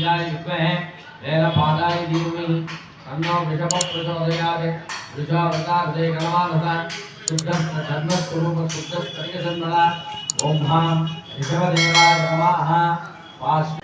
बीजाय विद्महे वेदपादाय धीमहि तन्नो वृषभः प्रचोदयात् वृषावतारते कलमानसा शुद्धः धर्मस्वरूप शुद्धस्तरियसन्मला ओम हां ऋषभदेवाय नमः वास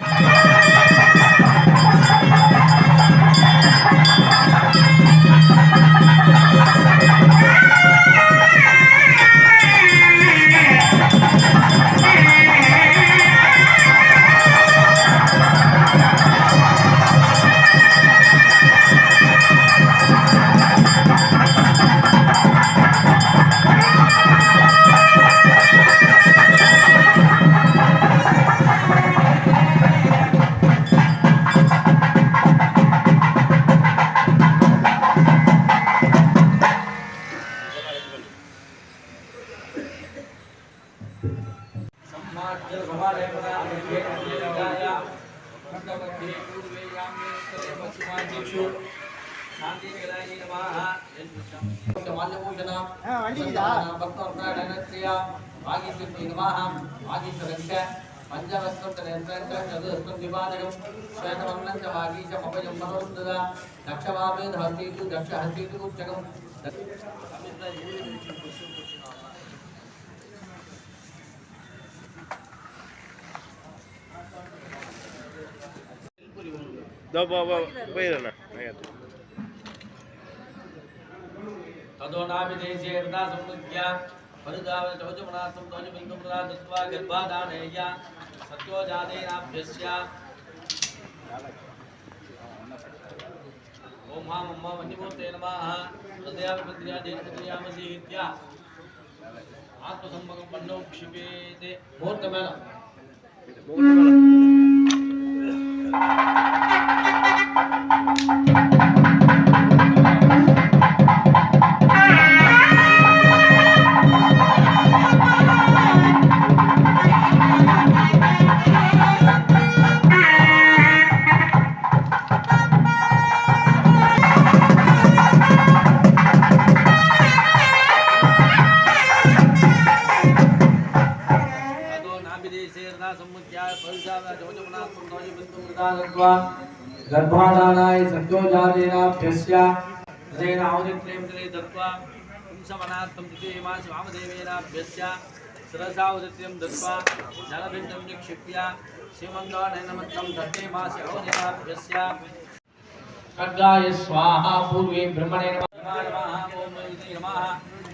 तदोनाभिदेशेर्दा समुद्या परिदाव चौजमनाथं तौजमिन्दं प्रदा दत्वा गर्भाधानेया सत्यो जातेनाभ्यस्य ओम हां मम्मा वन्यमूर्ते नमः हृदयाभिमन्त्र्या देवपुत्र्यामसीहित्या आत्मसम्मगं पन्नौ क्षिपेते मुहूर्तमेन गर्भाधानाय सत्योजातेनाभ्यस्य तेन औदित्यं दत्वा पुंसवनात्तं द्वितीयमास वामदेवेनाभ्यस्य शिरसाउदित्यं दत्वा जलबिन्दं निक्षिप्य सीमन्दानयनमन्त्रं दत्ते मासे औदिनाभ्यस्य खड्गाय स्वाहा पूर्वे ब्रह्मणे नमः ओम नमः नमः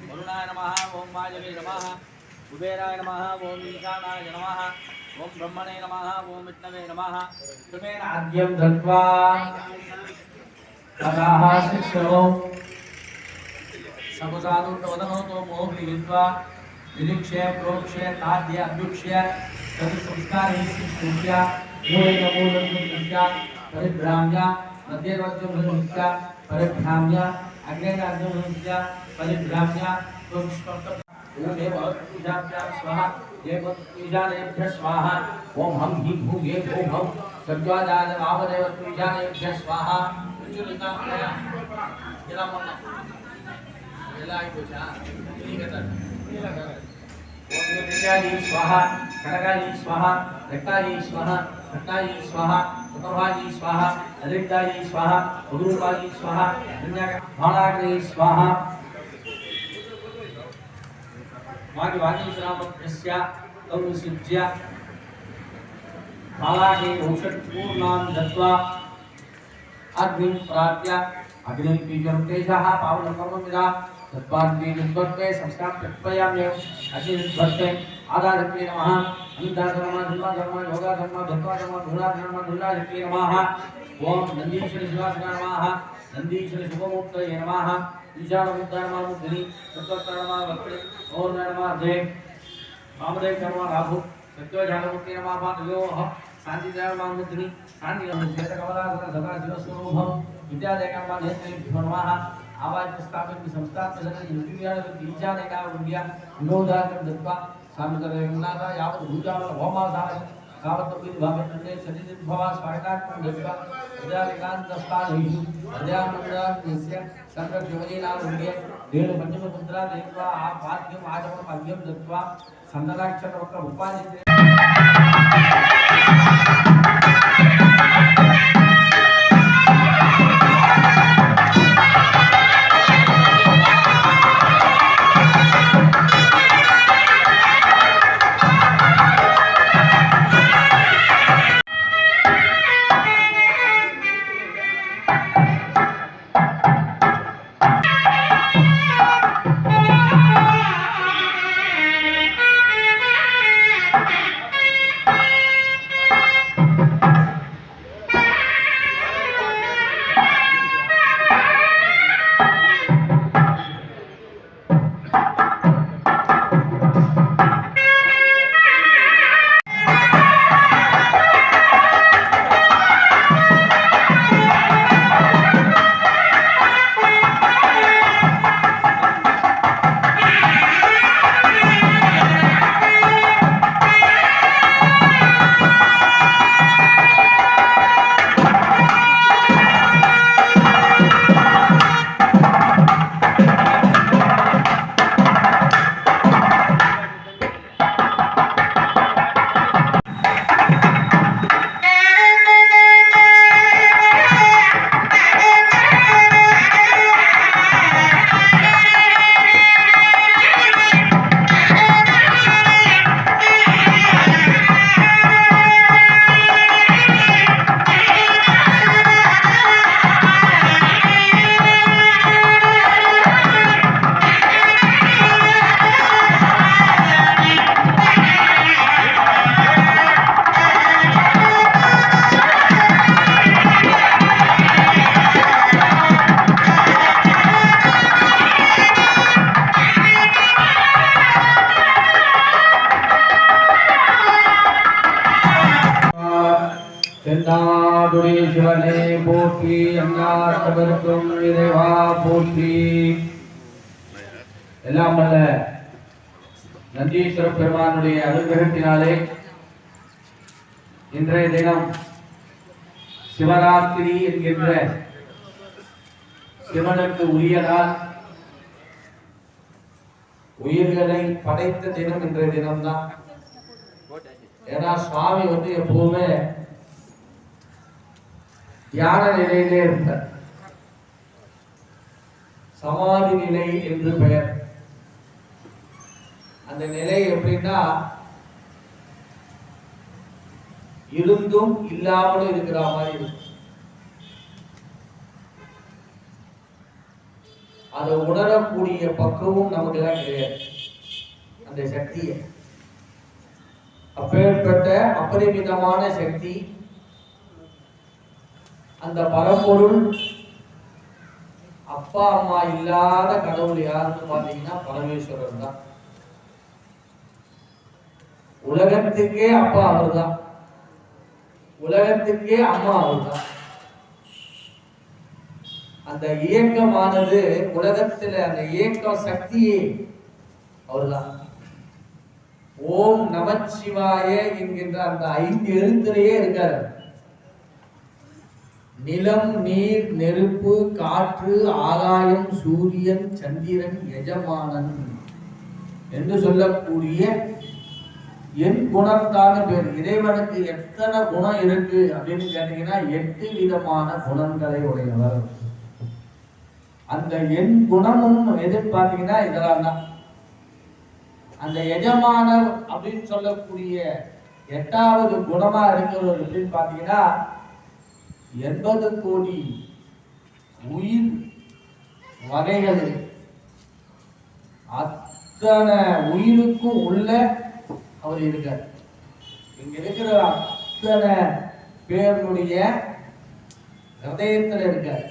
वरुणाय नमः ओम माजवे नमः कुबेराय नमः ओम ईशानाय नमः ओम ब्रह्मणे नमः ओम विष्णवे नमः क्रमेण आद्यं दत्वा तदाह शिक्षो समुदानुतोदनोतो मोहित्वा निरीक्ष्य प्रोक्ष्य ताद्य अभ्युक्ष्य तदुसंस्कारे शिष्टुक्या मूलमूलमुक्त्या परिभ्राम्य मध्यवर्त्यमुक्त्या परिभ्राम्य अग्नेनार्धमुक्त्या परिभ्राम्य स्वाहा देवपूजानेभ्यः स्वाहा ओम हम हि भू ये भू भव सत्वादान वामदेव पूजानेभ्यः स्वाहा चुलिकामया इलामन्ना इलाई पूजा इलिगतन ओम विद्याजी स्वाहा कनकाजी स्वाहा रक्ताजी स्वाहा रक्ताजी स्वाहा सुतभाजी स्वाहा अदिताजी स्वाहा उग्रूपाजी स्वाहा भाणाग्री स्वाहा वागी वागी श्रावणस्य औरुसिज्य कालाके औषध पूर्णां दत्वा अग्निं प्राप्य अग्निं पीजं तेजः पावनं कर्ममिदा तत्पाद्वीर्यत्वे संस्कार प्रत्पयाम्य अग्निर्भक्ते आदारत्वे नमः अनिदाधर्म धर्म योगा धर्म भक्त्वा धर्म धूला धर्म नमः ओम नंदीश्वरी शिवासना नमः नंदीश्वरी शुभमुक्तये नमः ईशानमुद्धानमामुद्धिनी तत्त्वतरमा वक्रे और नरमा दे वामदेव कर्मा राभु सत्योजानमुक्ति नमः पादयोः शान्तिधर्मामुद्धिनी शान्तिधर्मस्य कमलासना सदा शिवस्वरूपं विद्यादेकर्मा नेत्रेभ्यो नमः आवाज स्थापित संस्थाप्य सदा युतिव्यान बीजानेका उद्या विनोदाकं दत्वा सामकरेणादा यावत् भूजाल होमाधार कावत्तुल भावतन्ने सदित भवा स्वागतात्मं दत्वा विद्यालेकान्तस्थानेषु विद्यामन्दिरस्य संरक्षयोजनानुगे देनु पंचमपुत्रा देवा आपाद्यम आचमन पाद्यम दत्वा संदनाक्षर वक्र उपादिते தென்னாடுடைய சிவனே போற்றி, அண்ணாத்தவர்க்கும் இறைவா போற்றி. எல்லாம் வல்ல நந்தீஸ்வர பெருமானுடைய அனுகிரகத்தினாலே இன்றைய தினம் சிவராத்திரி என்கின்ற சிவனுக்கு உரிய நாள், உயிர்களை படைத்த தினம் இன்றைய தினம்தான். ஏன்னா சுவாமி எப்பவுமே தியான நிலையிலே இருந்தார். சமாதி நிலை என்று பெயர். அந்த நிலை எப்படின்னா, இருந்தும் இல்லாமலும் இருக்கிற மாதிரி இருக்கும். அதை உணரக்கூடிய பக்குவம் நமக்கு எல்லாம் கிடையாது. அந்த சக்தியை, அப்பேற்பட்ட அபரிமிதமான சக்தி, அந்த பரம்பொருள், அப்பா அம்மா இல்லாத கடவுள் யாருன்னு பாத்தீங்கன்னா பரமேஸ்வரர் தான். உலகத்துக்கே அப்பா அவர் தான், உலகத்துக்கே அம்மா அவர் தான். அந்த இயக்கமானது உலகத்துல அந்த இயக்க சக்தியே அவர்தான். ஓம் நமச்சிவாய என்கின்ற அந்த 5 எழுத்திலேயே இருக்காரு. நிலம், நீர், நெருப்பு, காற்று, ஆகாயம், சூரியன், சந்திரன், எஜமானன் என்று சொல்லக்கூடிய என் குணத்தான பேர். இறைவனுக்கு எத்தனை குணம் இருக்கு அப்படின்னு கேட்டீங்கன்னா 8 விதமான குணங்களை உடையவர். அந்த என் குணமும் எதுன்னு பாத்தீங்கன்னா இதெல்லாம் தான். அந்த எஜமானர் அப்படின்னு சொல்லக்கூடிய 8வது குணமா இருக்கிறவர் அப்படின்னு பாத்தீங்கன்னா 80 கோடி உயிர் வகைகள், அத்தனை உயிருக்கும் உள்ள அவர் இருக்கார். இங்க இருக்கிற அத்தனை பேருடைய ஹதயத்தில் இருக்கார்.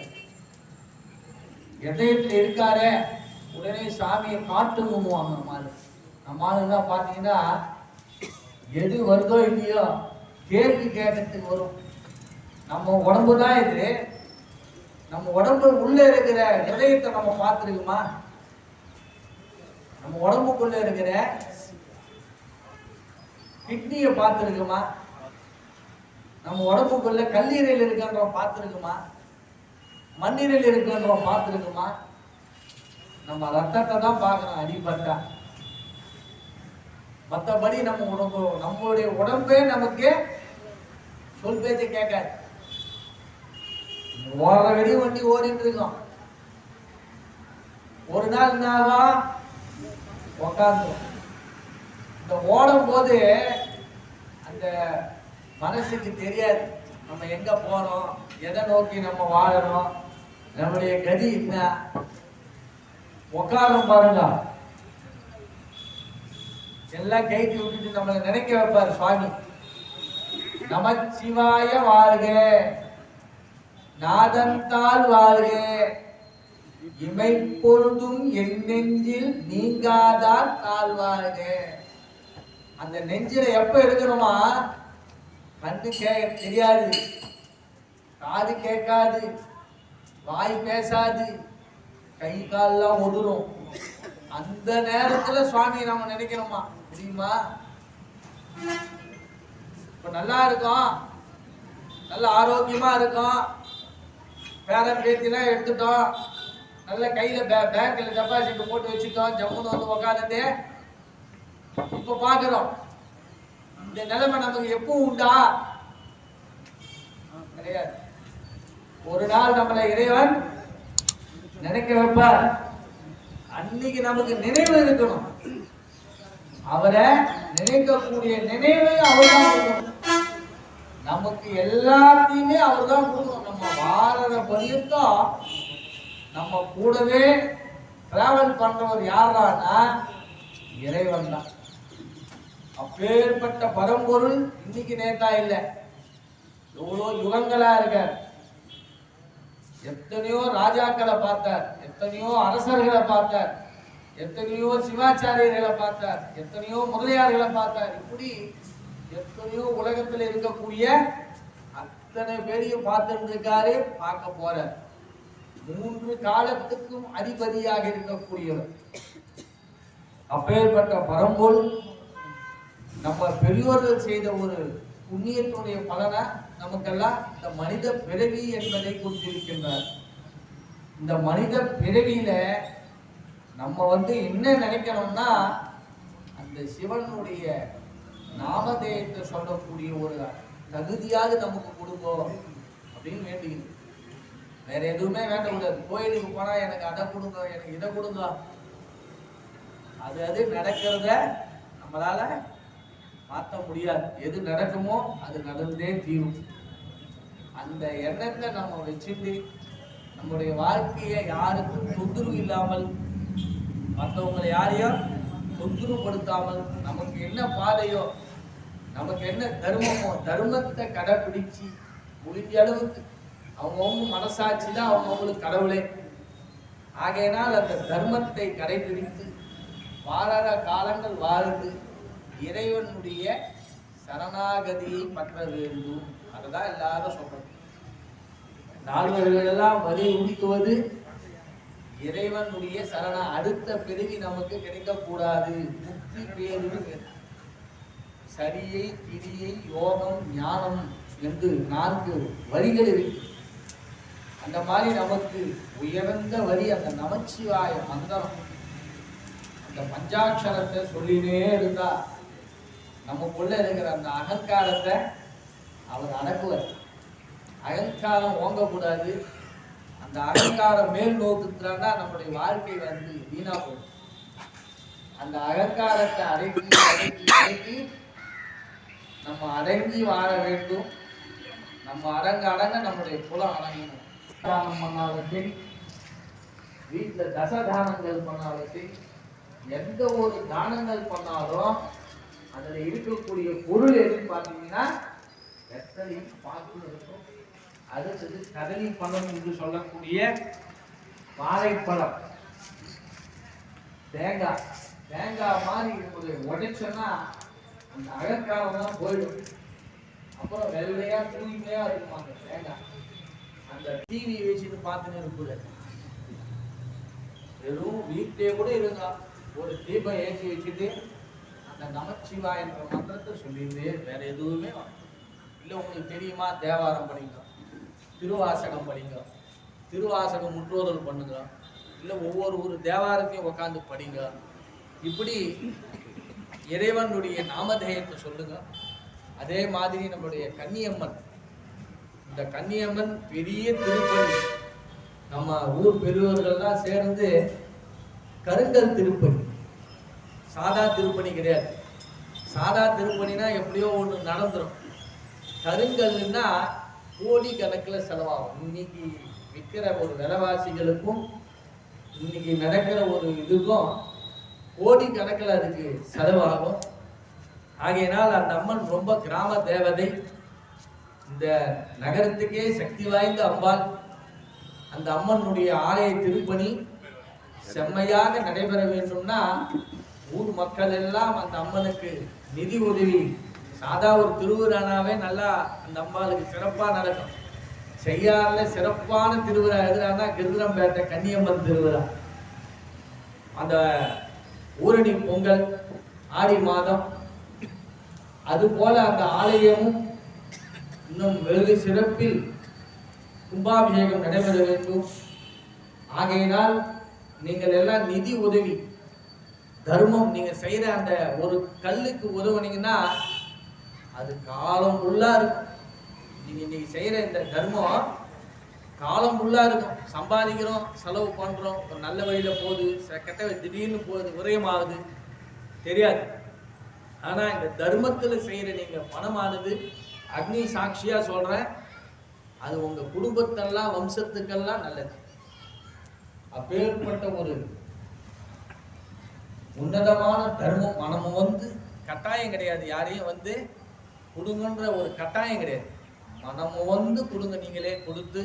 ஹதயத்தில் இருக்காரு. உடனே சாமியை காட்டு முன்னுவாங்க. நம்ம ஆளுங்க பாத்தீங்கன்னா எது வருதோ இல்லையோ கேள்வி கேட்கறதுக்கு வரும். நம்ம உடம்பு தான் இது. நம்ம உடம்பு உள்ள இருக்கிற ஹதயத்தை நம்ம பார்த்துருக்குமா? நம்ம உடம்புக்குள்ள இருக்கிற கிட்னியை பார்த்துருக்குமா? நம்ம உடம்புக்குள்ள கல்லீரல் இருக்கின்றோம் பார்த்துருக்குமா? மண்ணீரல் இருக்கின்றோம் பார்த்துருக்குமா? நம்ம ரத்தத்தை தான் பார்க்கணும் அடிபட்டா. மற்றபடி நம்ம உடம்பு, நம்மளுடைய உடம்பே நமக்கு சொல் பேச்சை கேட்காது. ஓர வெடி வண்டி ஓடிட்டு இருக்கோம். ஒரு நாள் என்னாகும், உக்காந்துரும். இந்த ஓடும் போது அந்த மனசுக்கு தெரியாது நம்ம எங்க போறோம், எதை நோக்கி நம்ம வாழறோம், நம்முடைய கதி என்ன. உக்காரம் பாருங்க, எல்லாம் கைத்தி விட்டுட்டு நம்மளை நினைக்க வைப்பார் சுவாமி. நமச்சிவாய வாழ்க, நாதந்தால் வாழ்க, இமைப்பொழுதும் என் நெஞ்சில் நீங்காதான் தாழ்வாழ்க. அந்த நெஞ்சில எப்ப இருக்கணுமா? கண்ணு தெரியாது, காது கேட்காது, வாய் பேசாது, கை கால்லாம் ஒதுரும். அந்த நேரத்துல சுவாமி நம்ம நினைக்கணுமா? முடியுமா? இப்ப நல்லா இருக்கும், நல்ல ஆரோக்கியமா இருக்கும், பேர பேத்திலாம் எடுத்துட்டோம், நல்ல கையில பேங்க்ல டெபாசிட் போட்டு வச்சுட்டோம், ஜம்முன்னு வந்து உக்காந்துட்டு இப்ப பாக்குறோம். இந்த நிலைமை நமக்கு எப்பவும் உண்டா? கிடையாது. ஒரு நாள் நம்மளை இறைவன் நினைக்க வைப்பார். அன்னைக்கு நமக்கு நினைவு இருக்கணும். அவரை நினைக்கக்கூடிய நினைவை அவர்தான் கொடுக்கணும். நமக்கு எல்லாத்தையுமே அவர்தான் கொடுக்கணும். நம்ம வாழற பரியந்தம் நம்ம கூடவே டிராவல் பண்றவர் யாரானா இறைவன் தான். அப்பேற்பட்ட பரம்பொருள் இன்னைக்கு நேத்தா இல்லை, எவ்வளோ யுகங்களா இருக்கார். எத்தனையோ ராஜாக்களை பார்த்தார், எத்தனையோ அரசர்களை பார்த்தார், எத்தனையோ சிவாச்சாரியர்களை பார்த்தார், எத்தனையோ முதலியார்களை பார்த்தார். இப்படி எத்தனையோ உலகத்தில் இருக்கக்கூடிய இத்தனை பேரையும் பார்த்துட்டு இருக்காரு, பார்க்க போறார். 3 காலத்துக்கும் அதிபதியாக இருக்கக்கூடியவர். அப்பேற்பட்ட பரம்பொருள் நம்ம பெரியோர்கள் செய்த ஒரு புண்ணியத்துடைய பலனை நமக்கெல்லாம் இந்த மனித பிறவி என்பதை கொடுத்திருக்கின்றார். இந்த மனித பிறவியில நம்ம என்ன நினைக்கணும்னா, அந்த சிவனுடைய நாமதேயத்தை சொல்லக்கூடிய ஒரு தகுதியாவது நமக்கு கொடுக்கும் அப்படின்னு வேண்டியது. வேற எதுவுமே வேண்டக்கூடாது. கோயிலுக்கு போனா எனக்கு அதை கொடுங்க, எனக்கு இதை கொடுங்க, அது நடக்கிறத நம்மளால மாற்ற முடியாது. எது நடக்குமோ அது நடந்தே தீரும். அந்த எண்ணத்தை நம்ம வச்சுட்டு நம்முடைய வாழ்க்கையை யாருக்கும் தொந்தரவு இல்லாமல், மற்றவங்களை யாரையும் தொந்தரவுப்படுத்தாமல், நமக்கு என்ன பாதையோ, நமக்கு என்ன தர்மமோ, தர்மத்தை கடைபிடிச்சு முடிஞ்ச அளவுக்கு அவங்கவுங்க மனசாட்சி தான் அவங்கவுங்களுக்கு கடவுளே. ஆகையினால் அந்த தர்மத்தை கடைபிடித்து வாழற காலங்கள் வாழ்ந்து இறைவனுடைய சரணாகதியை பற்ற வேண்டும். அதுதான் எல்லாரும் சொல்றது. நால்வர்கள் எல்லாம் வலியுறுத்துவது இறைவனுடைய அடுத்த பிறவி நமக்கு கிடைக்கக்கூடாது. முக்தி பேரு சரியை, கிரியை, யோகம், ஞானம் என்று 4 வரிகள் இருக்கு. அந்த மாதிரி நமக்கு உயர்ந்த வரி அந்த நமச்சிவாய மந்திரம், அந்த பஞ்சாட்சரத்தை சொல்லினே இருந்தா நமக்குள்ள இருக்கிற அந்த அகங்காரத்தை அவர் அடக்குவார். அகங்காரம் ஓங்கக்கூடாது. அந்த அகங்காரம் மேல் நோக்குறான்னா நம்முடைய வாழ்க்கை வீணா போகும். அந்த அகங்காரத்தை அடக்கி அடக்கி அடக்கி நம்ம அடங்கி வாழ வேண்டும். நம்ம அடங்க நம்முடைய குலம் அடங்கணும். தானம் பண்ணாலும் சரி, வீட்டில் தசதானங்கள் பண்ணாலும் சரி, எந்த ஒரு தானங்கள் பண்ணாலும் அதில் இருக்கக்கூடிய பொருள் எதுன்னு பார்த்தீங்கன்னா எத்தனை பாக்கு இருக்கும். அடுத்தது கதலி பழம் என்று சொல்லக்கூடிய வாழைப்பழம், தேங்காய் மாதிரி உடைச்சோன்னா அந்த அகங்காரம் போயிடும். அப்புறம் வெள்ளையா தூய்மையா இருக்கும் அந்த தேங்காய். அந்த டிவி வச்சுட்டு பார்த்துன்னு இருக்குது. வெறும் வீட்டிலே கூட இருந்தா ஒரு தீபம் ஏற்றி வச்சுட்டு அந்த நமச்சிவா என்ற மந்திரத்தை சொல்லிட்டு வேற எதுவுமே இல்லை. உங்களுக்கு தெரியுமா, தேவாரம் படிங்க, திருவாசகம் படிங்க, திருவாசகம் முற்றோதல் பண்ணுங்க, இல்லை ஒவ்வொரு தேவாரத்தையும் உட்காந்து படிங்க. இப்படி இறைவனுடைய நாமதேயத்தை சொல்லுங்க. அதே மாதிரி நம்முடைய கன்னியம்மன், இந்த கன்னியம்மன் பெரிய திருப்பணி. நம்ம ஊர் பெரியவர்கள்லாம் சேர்ந்து கருங்கல் திருப்பணி, சாதா திருப்பணி கிடையாது. சாதா திருப்பணினா எப்படியோ ஒன்று நடந்துடும். கருங்கல்னா கோடி கணக்கில் செலவாகும். இன்னைக்கு விற்கிற ஒரு விலைவாசிகளுக்கும் இன்னைக்கு நடக்கிற ஒரு இதுக்கும் கோடி கணக்கில் அதுக்கு செலவாகும். ஆகையினால் அந்த அம்மன் ரொம்ப கிராம தேவதை. இந்த நகரத்துக்கே சக்தி வாய்ந்த அம்பாள். அந்த அம்மனுடைய ஆலய திருப்பணி செம்மையாக நடைபெற வேண்டும்னா ஊர் மக்கள் எல்லாம் அந்த அம்மனுக்கு நிதி உதவி, சாதா ஒரு திருவிழானாவே நல்லா அந்த அம்பாளுக்கு சிறப்பாக நடக்கும். செய்யாரில் சிறப்பான திருவிழா எதுனா கிருதிரம்பேட்டை கன்னியம்மன் திருவிழா. அந்த ஊரணி பொங்கல் ஆடி மாதம். அதுபோல அந்த ஆலயமும் இன்னும் வெகு சிறப்பில் கும்பாபிஷேகம் நடைபெற வேண்டும். ஆகையினால் நீங்கள் எல்லாம் நிதி உதவி, தர்மம், நீங்க செய்யற அந்த ஒரு கல்லுக்கு உதவுனீங்கன்னா அது காலம் ஃபுல்லா இருக்கும். நீங்க இன்னைக்கு செய்யற இந்த தர்மம் காலம் ஃபுல்லா இருக்கும். சம்பாதிக்கிறோம், செலவு பண்றோம், ஒரு நல்ல வழியில போகுது, கெட்ட திடீர்னு போகுது, விரயமாகுது, தெரியாது. ஆனா இந்த தர்மத்துல செய்யற நீங்க பணமானது அக்னி சாட்சியா சொல்றேன், அது உங்க குடும்பத்தெல்லாம் வம்சத்துக்கெல்லாம் நல்லது. அப்பேற்பட்ட ஒரு உன்னதமான தர்மம். மனமும் கட்டாயம் கிடையாது, யாரையும் கொடுங்கன்ற ஒரு கட்டாயம் கிடையாது. மனமும் கொடுங்க, நீங்களே கொடுத்து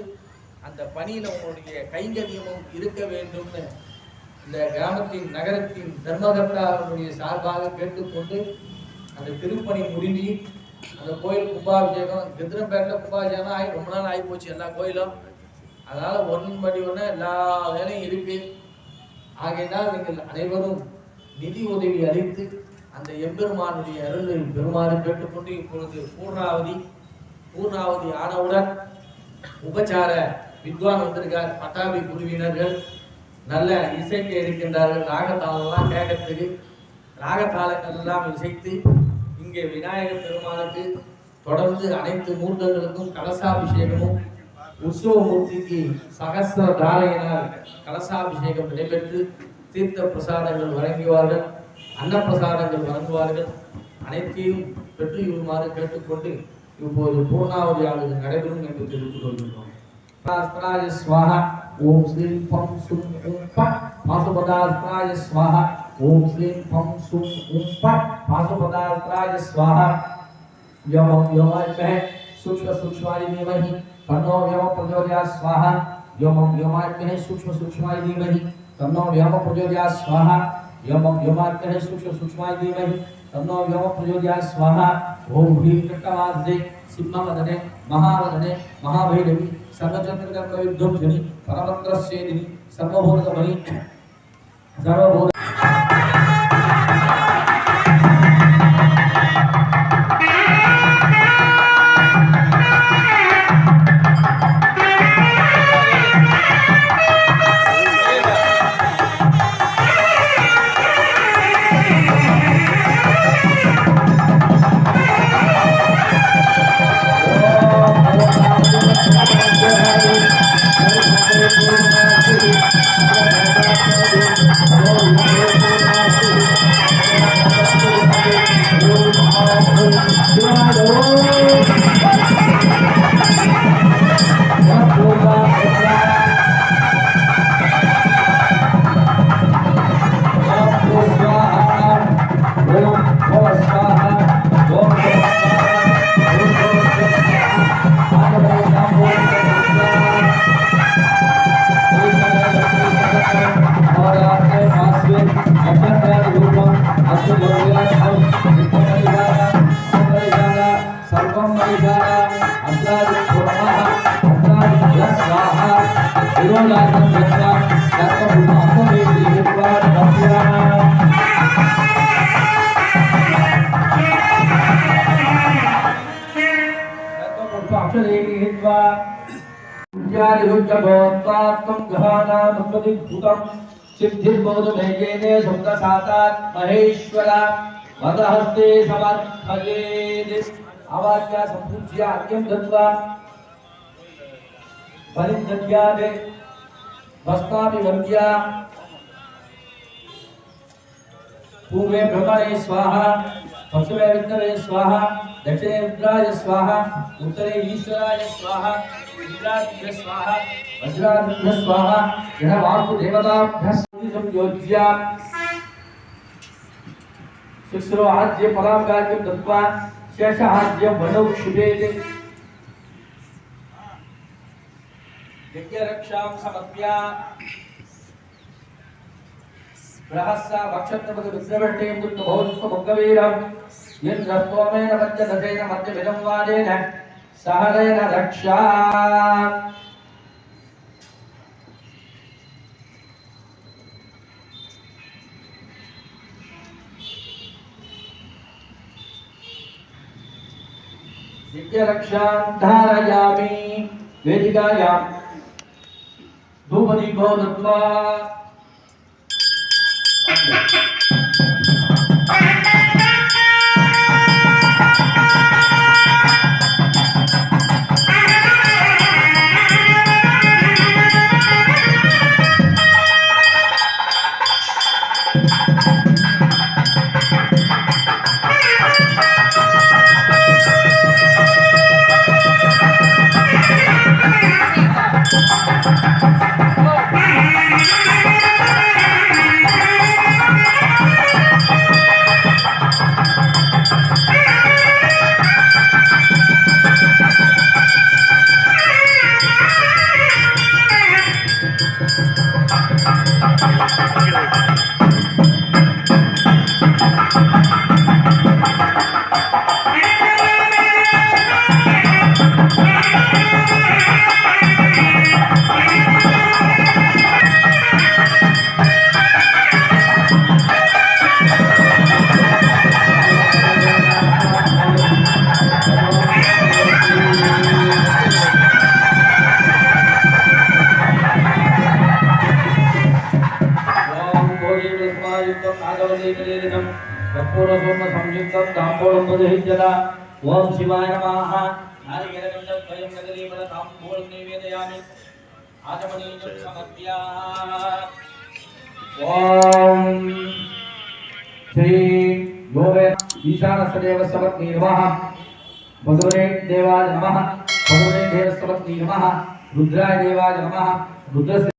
அந்த பணியில உங்களுடைய கைங்கரியமும் இருக்க வேண்டும்னு இந்த கிராமத்தின் நகரத்தின் தர்மகர்த்தாவுடைய சார்பாக கேட்டுக்கொண்டு அந்த திருப்பணி முடிவி அந்த கோயில் கும்பாபிஷேகம் கெத்திரம்பேட்டில் கும்பாபிஷேகம் ஆகி ரொம்ப நாள் ஆகி போச்சு எல்லா கோயிலும். அதனால ஒன்படி ஒன்று எல்லா வேலையும் இருக்கு. ஆகையினால் நீங்கள் அனைவரும் நிதி உதவி அளித்து அந்த எம்பெருமானுடைய அருளை பெருமாறு கேட்டுக்கொண்டு இப்பொழுது பூர்ணாவதி ஆனவுடன் உபச்சார வித்வான் வந்திருக்கார். பட்டாபி குழுவினர்கள் நல்ல இசைக்க இருக்கின்றார்கள். ராகத்தாளெல்லாம் கேட்கறதுக்கு ராகத்தாளங்கள் எல்லாம் இசைத்து இங்கே விநாயகர் பெருமானுக்கு தொடர்ந்து அனைத்து மூர்த்தங்களுக்கும் கலசாபிஷேகமும் உற்சவமூர்த்திக்கு சகஸ்ர தாரையினால் கலசாபிஷேகம் நடைபெற்று தீர்த்த பிரசாதங்கள் வழங்குவார்கள், அன்னப்பிரசாதங்கள் வழங்குவார்கள். அனைத்தையும் பெற்று இவ்வாறு கேட்டுக்கொண்டு இப்போது பூர்ணாவதி ஆளுநர் நடைபெறும் என்று தெரிவித்துக் கொள்கின்றோம். स्वाहा ओम श्रीं फं सुं ॐ पट पाशुपदास्त्राय स्वाहा ओम श्रीं फं सुं ॐ पट पाशुपदास्त्राय स्वाहा यम यमाय सूक्ष्म सूक्ष्माय धीमहि तन्नो यम प्रचोदयात् स्वाहा यम यमाय सूक्ष्म सूक्ष्माय धीमहि तन्नो यम प्रचोदयात् स्वाहा यम यमाय सूक्ष्म सूक्ष्माय धीमहि तन्नो यम प्रचोदयात् स्वाहा ओम ह्रीं कृष्णवासदे सिंहवदने महावदने महाभैरवी सर्वचंद्रकर्मविध्वंसिनी परमंत्रस्येदिनी सर्वभूतमणि सर्वभूत सिद्धिर्बोधमेकेने शब्दसातात् महेश्वरा वदहस्ते समर्थयेत् आवाच्या संपूज्य अर्घ्यं दत्त्वा बलिं दद्यात् भस्माभिवन्द्या पूर्वे ब्रह्मणे स्वाहा पश्चिमे विष्णवे स्वाहा दक्षिणे रुद्राय स्वाहा उत्तरे ईश्वराय स्वाहा इंद्राय स्वाहा वज्राय स्वाहा यह वास्तु देवताभ्यः संयोज्य शिक्षरो आद्य परागाद्यं दत्त्वा शेषाद्यं वनौ क्षिपेत् यज्ञरक्षां समर्प्य बृहस्सा भक्षत्रपद विद्रवष्टें दुर्गभौष्पभङ्गवीरं यन्द्रस्तोमेन मध्यदशेन मध्यविदं वादेन सहरेण रक्षा यज्ञरक्षां धारयामि वेदिकायां धूपदीपो दत्त्वा कर्पूर सोम संयुक्तं तांबूलं मधुहित्यता ओम शिवाय नमः नारिकेलगन्धं स्वयं कदलीफल तांबूलं निवेदयामि आचमनीयं समर्पयामि ओम श्री योगे ईशानसदेव समर्पयामि नमः भगवते देवाय नमः भगवते देव समर्पयामि नमः रुद्राय देवाय नमः रुद्र